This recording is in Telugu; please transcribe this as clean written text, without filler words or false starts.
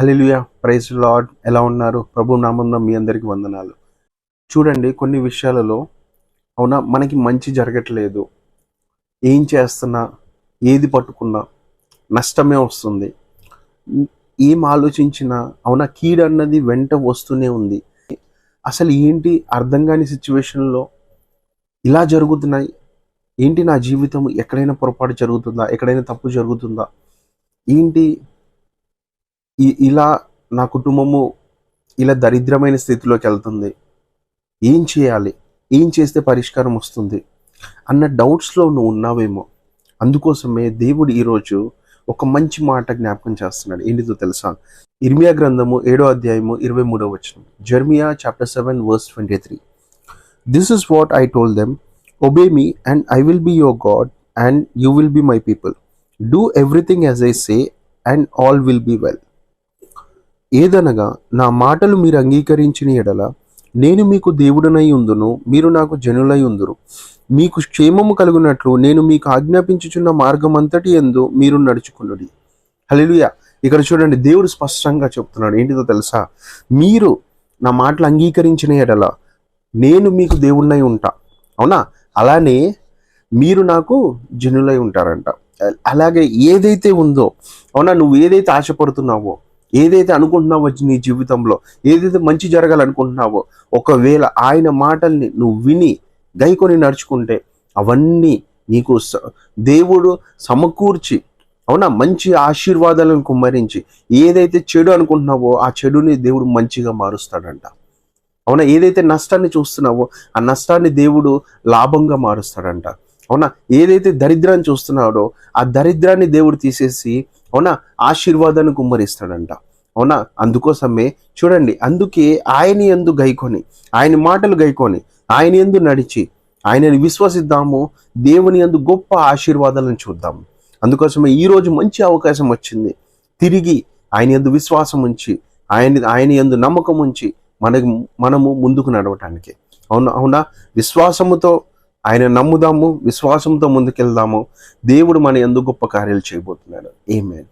హల్లెలూయా, ప్రైజ్ లార్డ్. ఎలా ఉన్నారు? ప్రభు నామంలో మీ అందరికి వందనాలు. చూడండి, కొన్ని విషయాలలో అవునా మనకి మంచి జరగట్లేదు. ఏం చేస్తున్నా, ఏది పట్టుకున్నా నష్టమే వస్తుంది. ఏం ఆలోచించినా అవునా కీడు అన్నది వెంట వస్తూనే ఉంది. అసలు ఏంటి అర్థం కాని సిచ్యువేషన్లో ఇలా జరుగుతున్నాయి. ఏంటి నా జీవితం ఎక్కడైనా పొరపాటు జరుగుతుందా? ఎక్కడైనా తప్పు జరుగుతుందా? ఏంటి ఇలా నా కుటుంబము ఇలా దరిద్రమైన స్థితిలోకి వెళ్తుంది. ఏం చేయాలి? ఏం చేస్తే పరిష్కారం వస్తుంది అన్న డౌట్స్లో నువ్వు ఉన్నావేమో. అందుకోసమే దేవుడు ఈరోజు ఒక మంచి మాట జ్ఞాపకం చేస్తున్నాడు. ఏంటిదో తెలుసా? ఇర్మియా గ్రంథము 7వ అధ్యాయము 23వ వచనం. Jeremiah chapter 7 verse 23. This is what I told them, obey me and I will be your God and you will be my people. Do everything as I say and all will be well. ఏదనగా నా మాటలు మీరు అంగీకరించిన ఎడల నేను మీకు దేవుడనై ఉందును, మీరు నాకు జనులై ఉందురు. మీకు క్షేమము కలుగునట్లు నేను మీకు ఆజ్ఞాపించుచున్న మార్గం అంతటి యందు మీరు నడుచుకునుడి. హల్లెలూయా. ఇక్కడ చూడండి, దేవుడు స్పష్టంగా చెప్తున్నాడు. ఏంటిదో తెలుసా? మీరు నా మాటలు అంగీకరించిన ఎడల నేను మీకు దేవుడినై ఉంటా. అవునా? అలానే మీరు నాకు జనులై ఉంటారంట. అలాగే ఏదైతే ఉందో, అవునా, నువ్వు ఏదైతే ఆశపడుతున్నావో, ఏదైతే అనుకుంటున్నావో నీ జీవితంలో, ఏదైతే మంచి జరగాలనుకుంటున్నావో, ఒకవేళ ఆయన మాటల్ని నువ్వు విని గైకొని నడుచుకుంటే అవన్నీ నీకు దేవుడు సమకూర్చి, అవునా, మంచి ఆశీర్వాదాలను కుమ్మరించి, ఏదైతే చెడు అనుకుంటున్నావో ఆ చెడుని దేవుడు మంచిగా మారుస్తాడంట. అవునా? ఏదైతే నష్టాన్ని చూస్తున్నావో ఆ నష్టాన్ని దేవుడు లాభంగా మారుస్తాడంట. అవునా? ఏదైతే దరిద్రాన్ని చూస్తున్నాడో ఆ దరిద్రాన్ని దేవుడు తీసేసి, అవునా, ఆశీర్వాదాన్ని కుమ్మరిస్తాడంట. అవునా? అందుకోసమే చూడండి, అందుకే ఆయన యందు గైకొని, ఆయన మాటలు గైకొని, ఆయన యందు నడిచి ఆయనని విశ్వసిద్దాము. దేవుని యందు గొప్ప ఆశీర్వాదాలను చూద్దాము. అందుకోసమే ఈరోజు మంచి అవకాశం వచ్చింది. తిరిగి ఆయన యందు విశ్వాసం ఉంచి, ఆయన యందు నమ్మకం ఉంచి మనము ముందుకు నడవటానికి. అవునా? విశ్వాసముతో ఆయన నమ్ముదాము, విశ్వాసంతో ముందుకెళ్దాము. దేవుడు మన యందు గొప్ప కార్యాలు చేయబోతున్నాడు. ఆమేన్.